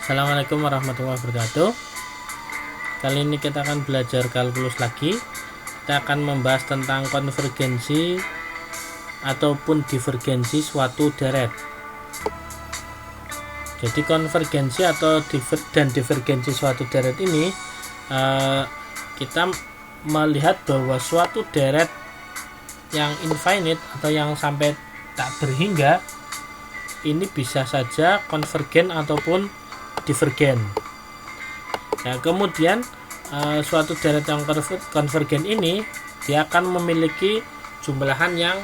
Assalamualaikum warahmatullahi wabarakatuh. Kali ini kita akan belajar kalkulus lagi. Kita akan membahas tentang konvergensi ataupun divergensi suatu deret. Jadi konvergensi atau divergensi suatu deret ini kita melihat bahwa suatu deret yang infinite atau yang sampai tak berhingga ini bisa saja konvergen ataupun divergen. Nah, kemudian suatu deret yang konvergen ini dia akan memiliki jumlahan yang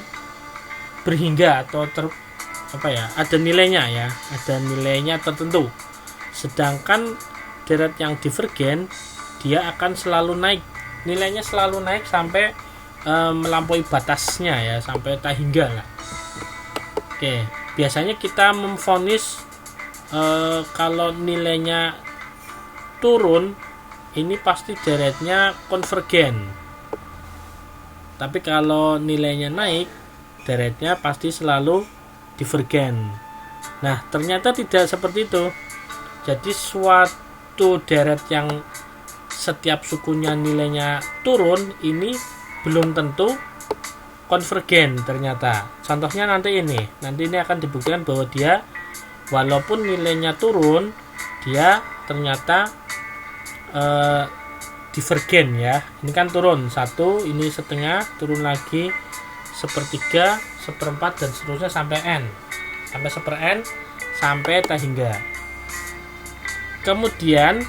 berhingga atau ada nilainya ada nilainya tertentu. Sedangkan deret yang divergen dia akan selalu naik, nilainya selalu naik sampai melampaui batasnya sampai tak hingga lah. Oke, biasanya kita memvonis kalau nilainya turun ini pasti deretnya konvergen, tapi kalau nilainya naik deretnya pasti selalu divergen. Nah, ternyata tidak seperti itu. Jadi suatu deret yang setiap sukunya nilainya turun ini belum tentu konvergen ternyata. Contohnya nanti ini akan dibuktikan bahwa dia walaupun nilainya turun, dia ternyata divergen ya. Ini kan turun 1, ini setengah, turun lagi 1/3, 1/4 dan seterusnya sampai n. Sampai 1/n sampai tak hingga. Kemudian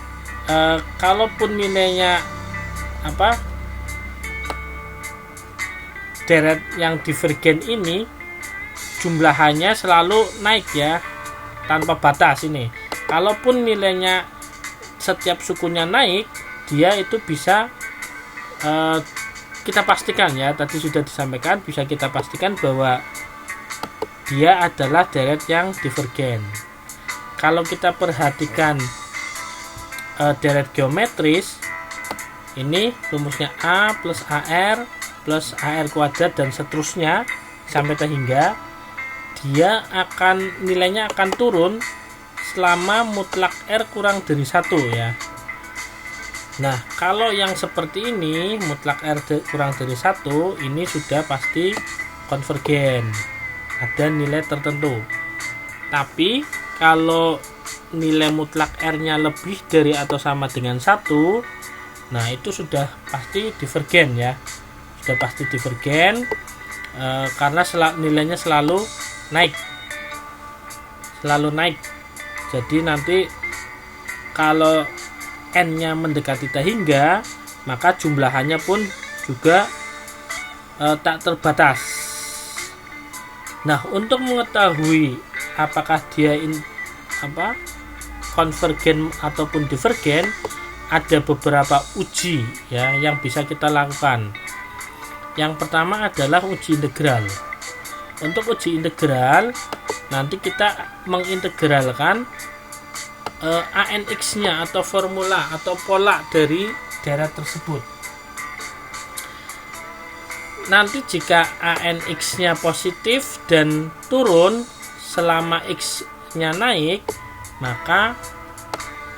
kalaupun nilainya deret yang divergen ini jumlahannya selalu naik ya, tanpa batas ini. Kalaupun nilainya setiap sukunya naik, dia itu bisa kita pastikan ya, tadi sudah disampaikan, bisa kita pastikan bahwa dia adalah deret yang divergen. Kalau kita perhatikan deret geometris, ini rumusnya A plus AR plus AR kuadrat dan seterusnya sampai tak hingga, dia nilainya akan turun selama mutlak R kurang dari 1 ya. Nah, kalau yang seperti ini mutlak R kurang dari 1 ini sudah pasti konvergen, ada nilai tertentu. Tapi kalau nilai mutlak R nya lebih dari atau sama dengan 1, nah itu sudah pasti divergen ya, sudah pasti divergen karena nilainya selalu naik. Jadi nanti kalau n nya mendekati tak hingga, maka jumlahannya pun juga tak terbatas. Nah, untuk mengetahui apakah dia konvergen ataupun divergen, ada beberapa uji ya yang bisa kita lakukan. Yang pertama adalah uji integral. Untuk uji integral, nanti kita mengintegralkan ANX nya atau formula atau pola dari deret tersebut. Nanti jika ANX nya positif dan turun selama X nya naik, maka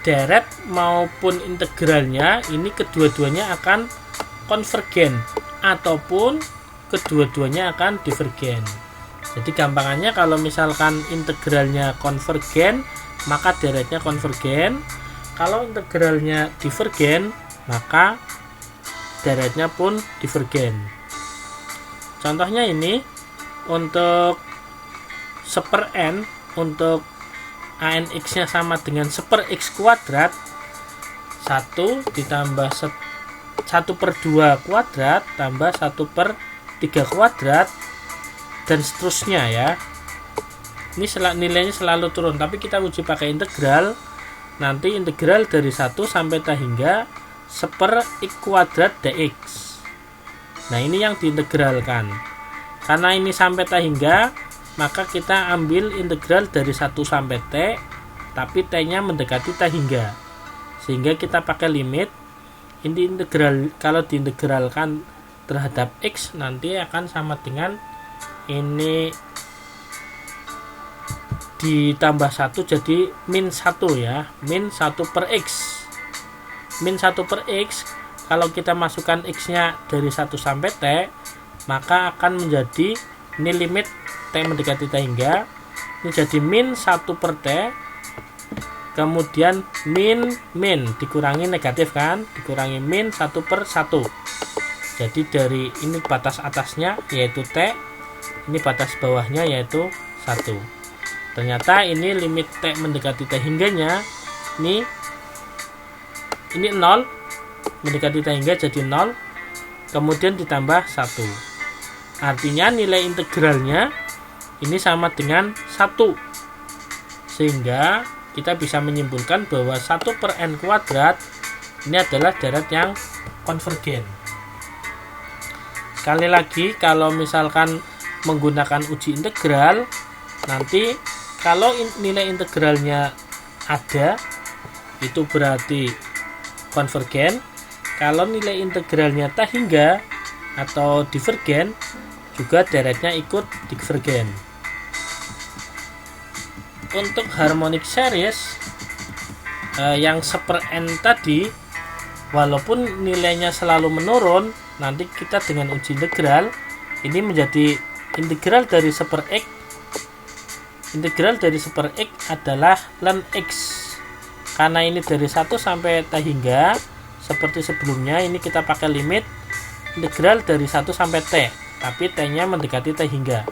deret maupun integralnya ini kedua-duanya akan konvergen ataupun kedua-duanya akan divergen. Jadi gampangannya kalau misalkan integralnya konvergen, maka deretnya konvergen. Kalau integralnya divergen, maka deretnya pun divergen. Contohnya ini untuk 1/n, untuk ANX nya sama dengan 1/x kuadrat, 1 ditambah 1/2 kuadrat tambah 1/3 kuadrat dan seterusnya ya. Ini nilainya selalu turun, tapi kita uji pakai integral. Nanti integral dari 1 sampai tak hingga 1/x kuadrat dx. Nah, ini yang diintegralkan. Karena ini sampai tak hingga, maka kita ambil integral dari 1 sampai t, tapi t-nya mendekati tak hingga. Sehingga kita pakai limit. Ini integral, kalau diintegralkan terhadap x nanti akan sama dengan ini ditambah 1 jadi min 1 ya, min 1 per X. Min 1 per X, kalau kita masukkan X nya dari 1 sampai T, maka akan menjadi, ini limit T mendekati T hingga, ini jadi min 1 per T, kemudian min dikurangi negatif kan, dikurangi min 1 per 1. Jadi dari ini batas atasnya yaitu T, ini batas bawahnya yaitu 1. Ternyata ini limit T mendekati T hingganya, ini 0 mendekati T hingga jadi 0, kemudian ditambah 1. Artinya nilai integralnya ini sama dengan 1. Sehingga kita bisa menyimpulkan bahwa 1 per n kuadrat ini adalah deret yang konvergen. Sekali lagi, kalau misalkan menggunakan uji integral, nanti kalau nilai integralnya ada, itu berarti konvergen. Kalau nilai integralnya tak hingga atau divergen, juga deretnya ikut divergen. Untuk harmonic series yang 1/n tadi, walaupun nilainya selalu menurun, nanti kita dengan uji integral ini menjadi integral dari 1/x. Integral dari 1/x adalah ln x. Karena ini dari 1 sampai T hingga, seperti sebelumnya ini kita pakai limit integral dari 1 sampai T, tapi T nya mendekati T hingga.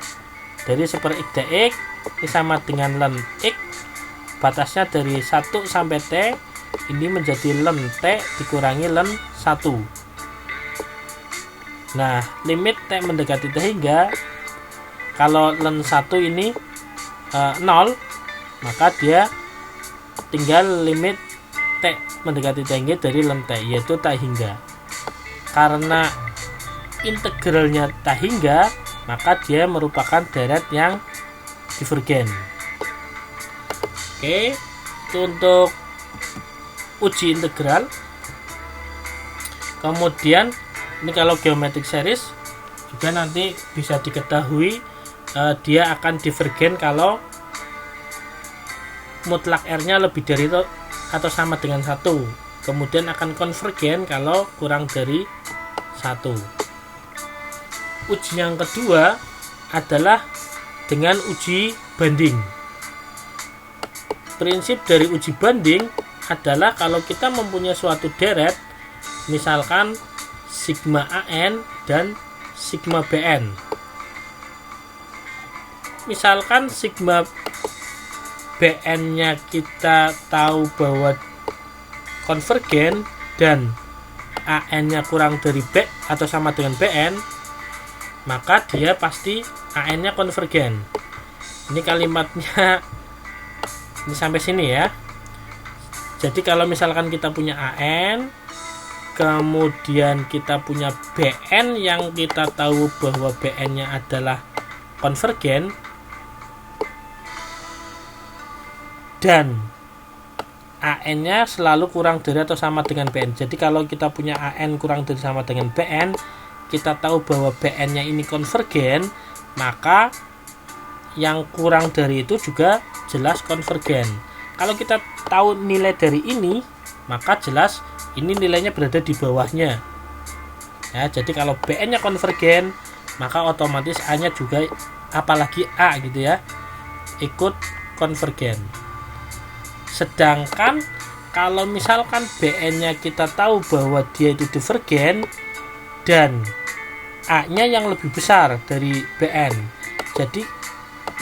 Dari 1/x dx ini sama dengan ln x, batasnya dari 1 sampai T, ini menjadi ln T dikurangi ln 1. Nah, limit T mendekati T hingga, kalau ln 1 ini 0, maka dia tinggal limit T mendekati T hingga dari ln T, yaitu T hingga. Karena integralnya T hingga, maka dia merupakan deret yang divergen. Oke, itu untuk uji integral. Kemudian ini kalau geometric series juga nanti bisa diketahui dia akan divergen kalau mutlak R-nya lebih dari itu atau sama dengan 1. Kemudian akan konvergen kalau kurang dari 1. Uji yang kedua adalah dengan uji banding. Prinsip dari uji banding adalah kalau kita mempunyai suatu deret, misalkan sigma AN dan sigma BN. Misalkan sigma BN-nya kita tahu bahwa konvergen dan AN-nya kurang dari B atau sama dengan BN, maka dia pasti AN-nya konvergen. Ini kalimatnya ini sampai sini ya. Jadi kalau misalkan kita punya AN, kemudian kita punya BN yang kita tahu bahwa BN-nya adalah konvergen, dan AN-nya selalu kurang dari atau sama dengan BN. Jadi kalau kita punya AN kurang dari sama dengan BN, kita tahu bahwa BN-nya ini konvergen, maka yang kurang dari itu juga jelas konvergen. Kalau kita tahu nilai dari ini, maka jelas ini nilainya berada di bawahnya. Ya, jadi kalau BN-nya konvergen, maka otomatis A-nya juga, apalagi A gitu ya, ikut konvergen. Sedangkan kalau misalkan BN-nya kita tahu bahwa dia itu divergen dan A-nya yang lebih besar dari BN, jadi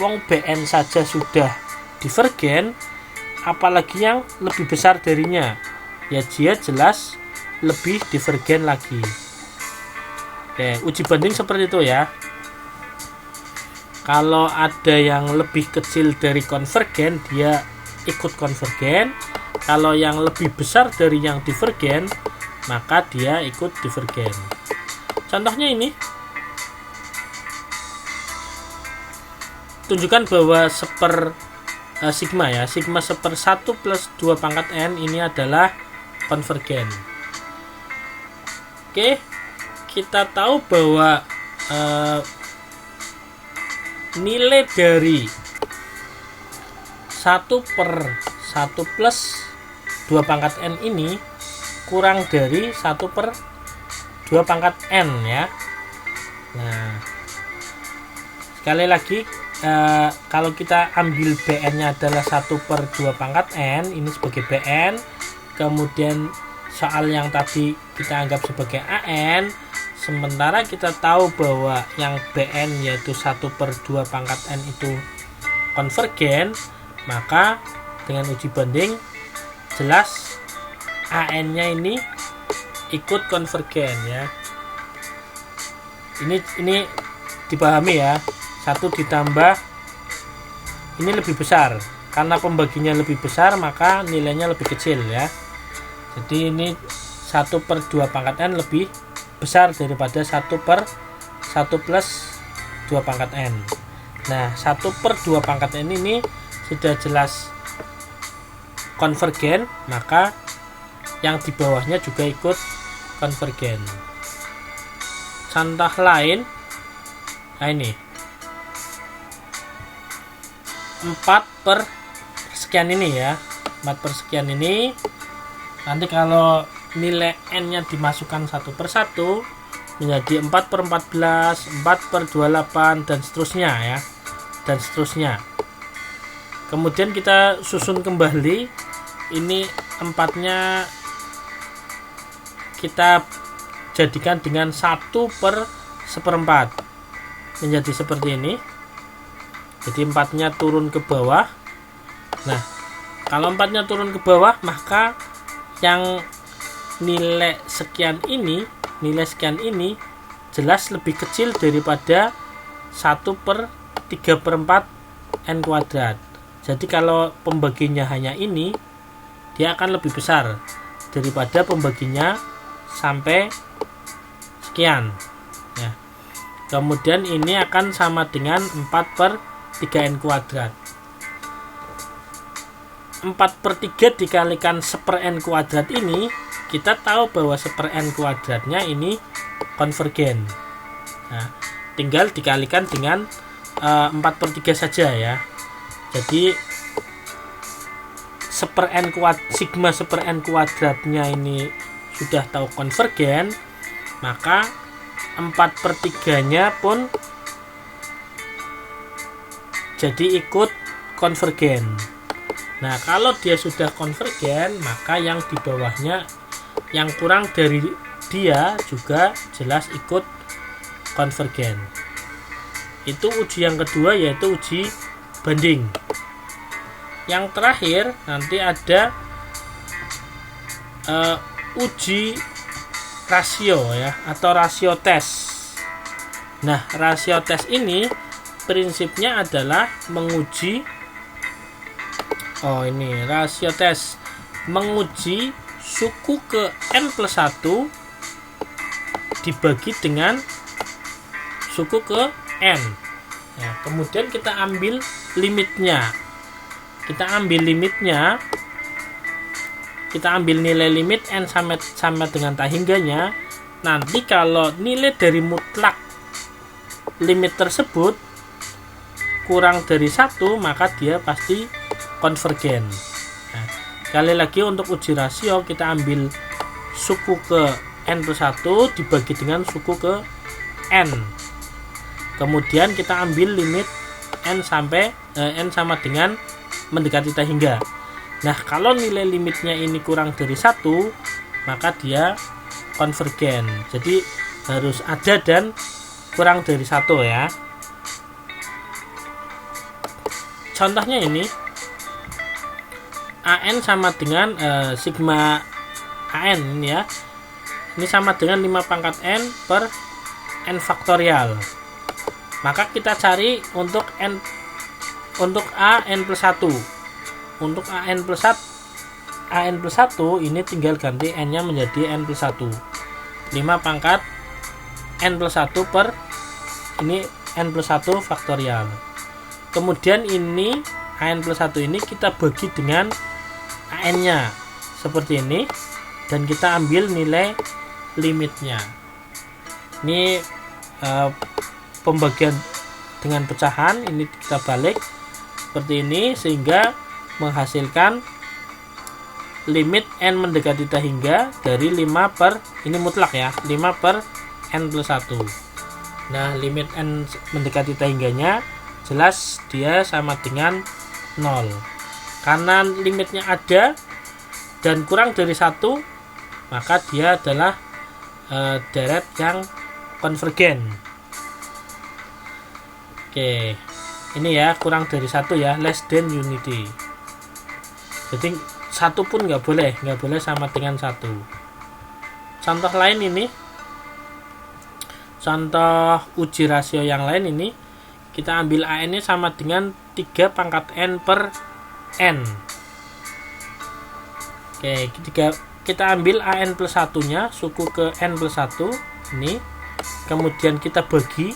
wong BN saja sudah divergen, apalagi yang lebih besar darinya, ya dia jelas lebih divergen lagi. Oke, uji banding seperti itu ya. Kalau ada yang lebih kecil dari konvergen, dia ikut konvergen. Kalau yang lebih besar dari yang divergen, maka dia ikut divergen. Contohnya ini, tunjukkan bahwa sigma ya, sigma 1/1 plus 2 pangkat n ini adalah konvergen. Oke, kita tahu bahwa nilai dari 1/1 plus 2 pangkat N ini kurang dari 1/2 pangkat N ya. Nah, sekali lagi kalau kita ambil Bn nya adalah 1/2 pangkat N, ini sebagai Bn, kemudian soal yang tadi kita anggap sebagai An, sementara kita tahu bahwa yang Bn yaitu 1/2 pangkat N itu konvergen, maka dengan uji banding jelas An nya ini ikut konvergen ya. Ini dipahami ya, 1 ditambah ini lebih besar, karena pembaginya lebih besar maka nilainya lebih kecil ya. Jadi ini 1/2 pangkat N lebih besar daripada 1/1 plus 2 pangkat N. Nah, 1/2 pangkat N ini sudah jelas konvergen, maka yang di bawahnya juga ikut konvergen. Contoh lain, nah ini 4/sekian ini ya, 4/sekian ini nanti kalau nilai N nya dimasukkan 1/1 menjadi 4/14, 4/28 dan seterusnya ya, dan seterusnya. Kemudian kita susun kembali, ini 4-nya kita jadikan dengan 1/1/4 menjadi seperti ini. Jadi 4-nya turun ke bawah. Nah, kalau 4-nya turun ke bawah, maka yang nilai sekian ini jelas lebih kecil daripada 1/3/4 N kuadrat. Jadi kalau pembaginya hanya ini, dia akan lebih besar daripada pembaginya sampai sekian ya. Kemudian ini akan sama dengan 4/3 N kuadrat. 4/3 dikalikan 1/N kuadrat ini, kita tahu bahwa 1/N kuadratnya ini konvergen. Nah, tinggal dikalikan dengan 4/3 saja ya. Jadi sigma 1/N kuadratnya ini sudah tahu konvergen, maka 4/3 nya pun jadi ikut konvergen. Nah, kalau dia sudah konvergen, maka yang di bawahnya yang kurang dari dia juga jelas ikut konvergen. Itu uji yang kedua, yaitu uji banding. Yang terakhir nanti ada uji rasio ya, atau rasio tes. Nah, rasio tes ini prinsipnya adalah menguji rasio tes menguji suku ke N+1 dibagi dengan suku ke N. Nah, kemudian kita ambil limitnya. Kita ambil nilai limit N sama dengan tak hingganya. Nanti kalau nilai dari mutlak limit tersebut kurang dari 1, maka dia pasti konvergen. Nah, sekali lagi untuk uji rasio, kita ambil suku ke N+1 dibagi dengan suku ke N. Kemudian kita ambil limit N sama dengan mendekati tak hingga. Nah, kalau nilai limitnya ini kurang dari 1, maka dia konvergen. Jadi harus ada dan kurang dari 1 ya. Contohnya ini AN sama dengan sigma AN ya. Ini sama dengan 5 pangkat N per N faktorial. Maka kita cari untuk A N+1. Untuk AN+1 ini tinggal ganti N nya menjadi N+1. 5 pangkat N+1 per ini N+1 faktorial. Kemudian ini AN+1 ini kita bagi dengan AN nya seperti ini, dan kita ambil nilai limitnya. Ini pembagian dengan pecahan, ini kita balik seperti ini, sehingga menghasilkan limit n mendekati tak hingga dari 5 per, ini mutlak ya, 5 per n plus 1. Nah, limit n mendekati tak hingganya jelas dia sama dengan 0. Karena limitnya ada dan kurang dari 1, maka dia adalah deret yang konvergen. Oke, ini ya, kurang dari 1 ya, less than unity. Jadi 1 pun nggak boleh sama dengan 1. Contoh lain ini, contoh uji rasio yang lain ini, kita ambil AN nya sama dengan 3 pangkat N per N. Oke, kita ambil AN plus 1 nya, suku ke N plus 1 ini, kemudian kita bagi,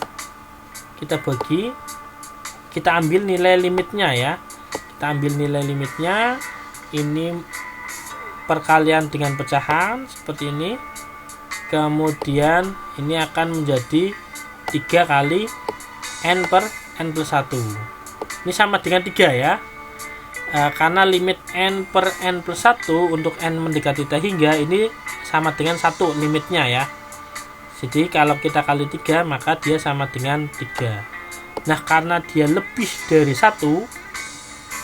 kita ambil nilai limitnya ya, kita ambil nilai limitnya, ini perkalian dengan pecahan seperti ini, kemudian ini akan menjadi 3 kali N per N plus 1, ini sama dengan 3 ya, karena limit N per N plus 1 untuk N mendekati tak hingga ini sama dengan 1 limitnya ya. Jadi kalau kita kali 3 maka dia sama dengan 3. Nah, karena dia lebih dari 1,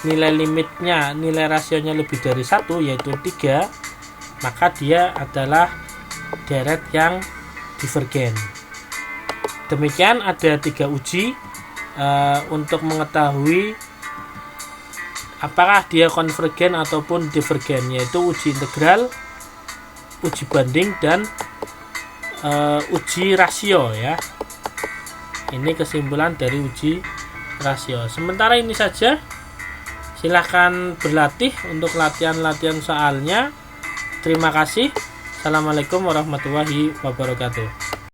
nilai limitnya, nilai rasionya lebih dari 1 yaitu 3, maka dia adalah deret yang divergen. Demikian ada 3 uji untuk mengetahui apakah dia konvergen ataupun divergen, yaitu uji integral, uji banding, dan uji rasio ya. Ini kesimpulan dari uji rasio. Sementara ini saja. Silahkan berlatih untuk latihan-latihan soalnya. Terima kasih. Assalamualaikum warahmatullahi wabarakatuh.